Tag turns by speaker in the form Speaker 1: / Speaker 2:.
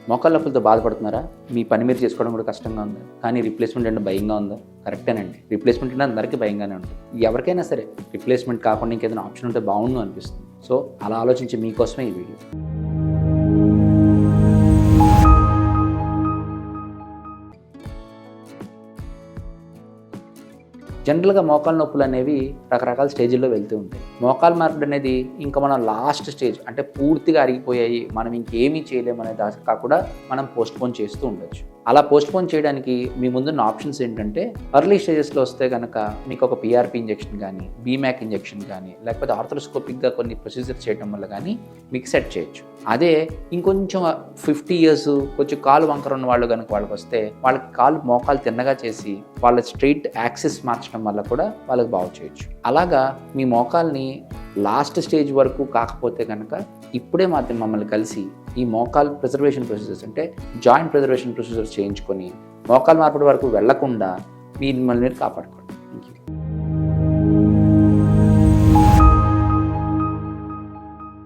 Speaker 1: మోకాళ్ళ నొప్పులతో బాధపడుతున్నారా? మీ పని మీరు చేసుకోవడం కూడా కష్టంగా ఉందా? కానీ రీప్లేస్మెంట్ అంటే భయంగా ఉందా? కరెక్టేనండి. రీప్లేస్మెంట్ అంటే అందరికీ భయంగానే ఉంటుంది. ఎవరికైనా సరే రీప్లేస్మెంట్ కాకుండా ఇంకేదైనా ఆప్షన్ ఉంటే బాగుండు అనిపిస్తుంది. సో అలా ఆలోచించి మీకోసమే ఈ వీడియో. జనరల్గా మోకాళ్ళ నొప్పులు అనేవి రకరకాల స్టేజ్ల్లో వెళ్తూ ఉంటాయి. మోకాళ్ళ మార్పిడి అనేది ఇంకా మనం లాస్ట్ స్టేజ్, అంటే పూర్తిగా అరిగిపోయాయి, మనం ఇంకేమీ చేయలేము అనే దాకా కాకుండా మనం పోస్ట్పోన్ చేస్తూ ఉండొచ్చు. అలా పోస్ట్పోన్ చేయడానికి మీ ముందున్న ఆప్షన్స్ ఏంటంటే, ఎర్లీ స్టేజెస్లో వస్తే కనుక మీకు ఒక పిఆర్పి ఇంజెక్షన్ కానీ, బీమ్యాక్ ఇంజెక్షన్ కానీ, లేకపోతే ఆర్థ్రోస్కోపిక్గా కొన్ని ప్రొసీజర్ చేయడం వల్ల కానీ మీకు సెట్ చేయొచ్చు. అదే ఇంకొంచెం 50 years కొంచెం కాలు వంకర ఉన్న వాళ్ళు కనుక వాళ్ళకి వస్తే, వాళ్ళకి మోకాలు తిన్నగా చేసి వాళ్ళ స్ట్రైట్ యాక్సిస్ మార్చడం వల్ల కూడా వాళ్ళకి బాగు చేయొచ్చు. అలాగా మీ మోకాల్ని లాస్ట్ స్టేజ్ వరకు కాకపోతే కనుక ఇప్పుడే మాత్రం మమ్మల్ని కలిసి ఈ మోకాల్ ప్రిజర్వేషన్ ప్రొసీజర్స్, అంటే జాయింట్ ప్రిజర్వేషన్ ప్రొసీజర్స్ చేయించుకొని మోకాల్ మార్పిడి వరకు వెళ్లకుండా మిమ్మల్ని మీరు కాపాడుకోండి.